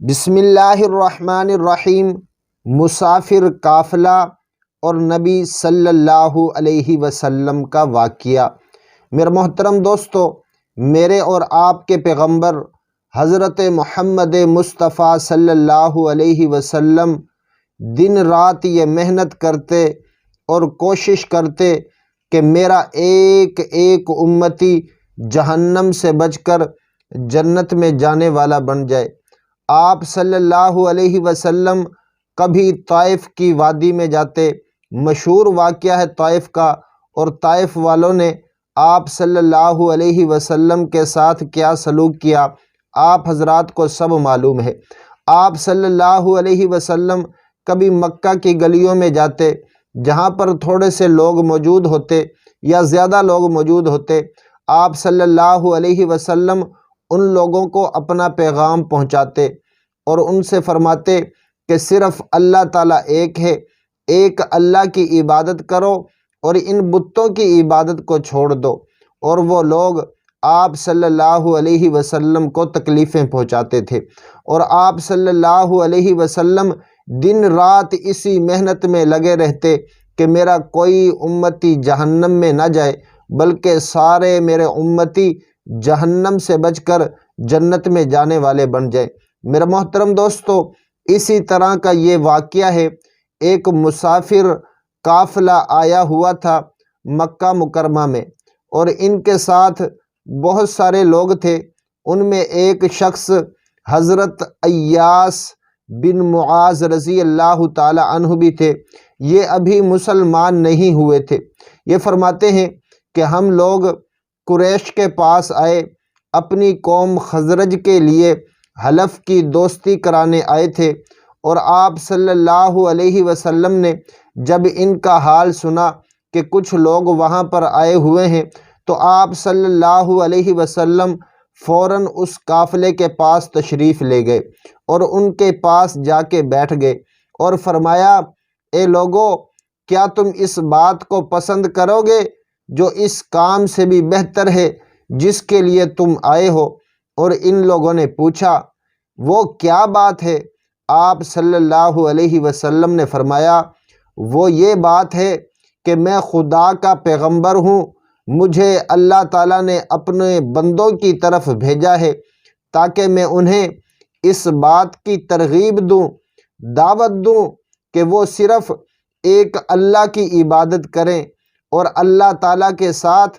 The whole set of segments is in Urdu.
بسم اللہ الرحمن الرحیم۔ مسافر قافلہ اور نبی صلی اللہ علیہ وسلم کا واقعہ۔ میرے محترم دوستو، میرے اور آپ کے پیغمبر حضرت محمد مصطفیٰ صلی اللہ علیہ وسلم دن رات یہ محنت کرتے اور کوشش کرتے کہ میرا ایک ایک امتی جہنم سے بچ کر جنت میں جانے والا بن جائے۔ آپ صلی اللہ علیہ وسلم کبھی طائف کی وادی میں جاتے، مشہور واقعہ ہے طائف کا، اور طائف والوں نے آپ صلی اللہ علیہ وسلم کے ساتھ کیا سلوک کیا آپ حضرات کو سب معلوم ہے۔ آپ صلی اللہ علیہ وسلم کبھی مکہ کی گلیوں میں جاتے جہاں پر تھوڑے سے لوگ موجود ہوتے یا زیادہ لوگ موجود ہوتے، آپ صلی اللہ علیہ وسلم ان لوگوں کو اپنا پیغام پہنچاتے اور ان سے فرماتے کہ صرف اللہ تعالیٰ ایک ہے، ایک اللہ کی عبادت کرو اور ان بتوں کی عبادت کو چھوڑ دو۔ اور وہ لوگ آپ صلی اللہ علیہ وسلم کو تکلیفیں پہنچاتے تھے، اور آپ صلی اللہ علیہ وسلم دن رات اسی محنت میں لگے رہتے کہ میرا کوئی امتی جہنم میں نہ جائے، بلکہ سارے میرے امتی جہنم سے بچ کر جنت میں جانے والے بن جائیں۔ میرے محترم دوستو، اسی طرح کا یہ واقعہ ہے۔ ایک مسافر قافلہ آیا ہوا تھا مکہ مکرمہ میں، اور ان کے ساتھ بہت سارے لوگ تھے۔ ان میں ایک شخص حضرت ایاس بن معاذ رضی اللہ تعالی عنہ بھی تھے۔ یہ ابھی مسلمان نہیں ہوئے تھے۔ یہ فرماتے ہیں کہ ہم لوگ قریش کے پاس آئے، اپنی قوم خزرج کے لیے حلف کی دوستی کرانے آئے تھے، اور آپ صلی اللہ علیہ وسلم نے جب ان کا حال سنا کہ کچھ لوگ وہاں پر آئے ہوئے ہیں، تو آپ صلی اللہ علیہ وسلم فوراً اس قافلے کے پاس تشریف لے گئے اور ان کے پاس جا کے بیٹھ گئے اور فرمایا، اے لوگو، کیا تم اس بات کو پسند کرو گے جو اس کام سے بھی بہتر ہے جس کے لیے تم آئے ہو؟ اور ان لوگوں نے پوچھا، وہ کیا بات ہے؟ آپ صلی اللہ علیہ وسلم نے فرمایا، وہ یہ بات ہے کہ میں خدا کا پیغمبر ہوں، مجھے اللہ تعالیٰ نے اپنے بندوں کی طرف بھیجا ہے تاکہ میں انہیں اس بات کی ترغیب دوں، دعوت دوں کہ وہ صرف ایک اللہ کی عبادت کریں اور اللہ تعالیٰ کے ساتھ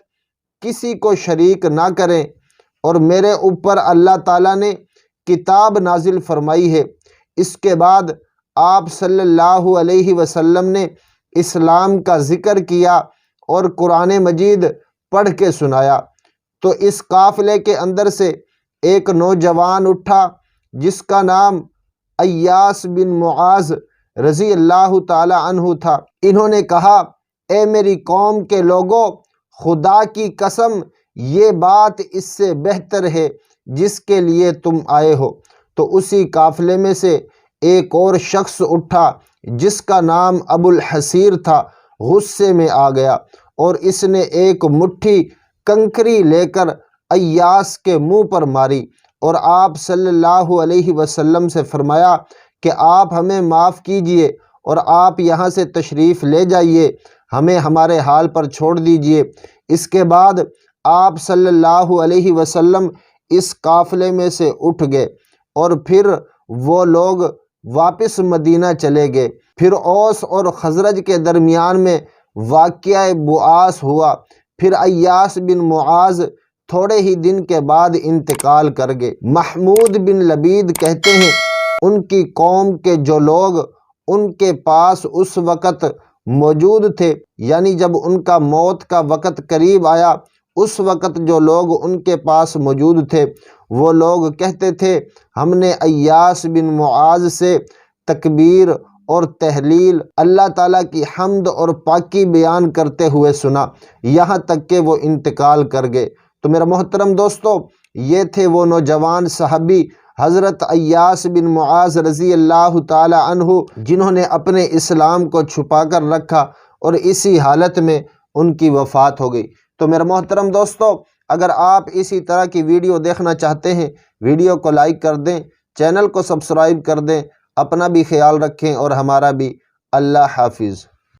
کسی کو شریک نہ کریں۔ اور میرے اوپر اللہ تعالیٰ نے کتاب نازل فرمائی ہے۔ اس کے بعد آپ صلی اللہ علیہ وسلم نے اسلام کا ذکر کیا اور قرآن مجید پڑھ کے سنایا۔ تو اس قافلے کے اندر سے ایک نوجوان اٹھا جس کا نام ایاس بن معاذ رضی اللہ تعالی عنہ تھا۔ انہوں نے کہا، اے میری قوم کے لوگوں، خدا کی قسم یہ بات اس سے بہتر ہے جس کے لیے تم آئے ہو۔ تو اسی قافلے میں سے ایک اور شخص اٹھا جس کا نام ابو الحصیر تھا، غصے میں آ گیا اور اس نے ایک مٹھی کنکری لے کر ایاس کے منہ پر ماری، اور آپ صلی اللہ علیہ وسلم سے فرمایا کہ آپ ہمیں معاف کیجئے اور آپ یہاں سے تشریف لے جائیے، ہمیں ہمارے حال پر چھوڑ دیجئے۔ اس کے بعد آپ صلی اللہ علیہ وسلم اس قافلے میں سے اٹھ گئے اور پھر وہ لوگ واپس مدینہ چلے گئے۔ پھر اوس اور خزرج کے درمیان میں واقعہ بعاث ہوا۔ پھر ایاس بن معاذ تھوڑے ہی دن کے بعد انتقال کر گئے۔ محمود بن لبید کہتے ہیں، ان کی قوم کے جو لوگ ان کے پاس اس وقت موجود تھے، یعنی جب ان کا موت کا وقت قریب آیا، اس وقت جو لوگ ان کے پاس موجود تھے وہ لوگ کہتے تھے، ہم نے ایاس بن معاذ سے تکبیر اور تحلیل، اللہ تعالیٰ کی حمد اور پاکی بیان کرتے ہوئے سنا، یہاں تک کہ وہ انتقال کر گئے۔ تو میرا محترم دوستو، یہ تھے وہ نوجوان صحابی حضرت ایاس بن معاذ رضی اللہ تعالی عنہ جنہوں نے اپنے اسلام کو چھپا کر رکھا اور اسی حالت میں ان کی وفات ہو گئی۔ تو میرا محترم دوستو، اگر آپ اسی طرح کی ویڈیو دیکھنا چاہتے ہیں، ویڈیو کو لائک کر دیں، چینل کو سبسکرائب کر دیں۔ اپنا بھی خیال رکھیں اور ہمارا بھی۔ اللہ حافظ۔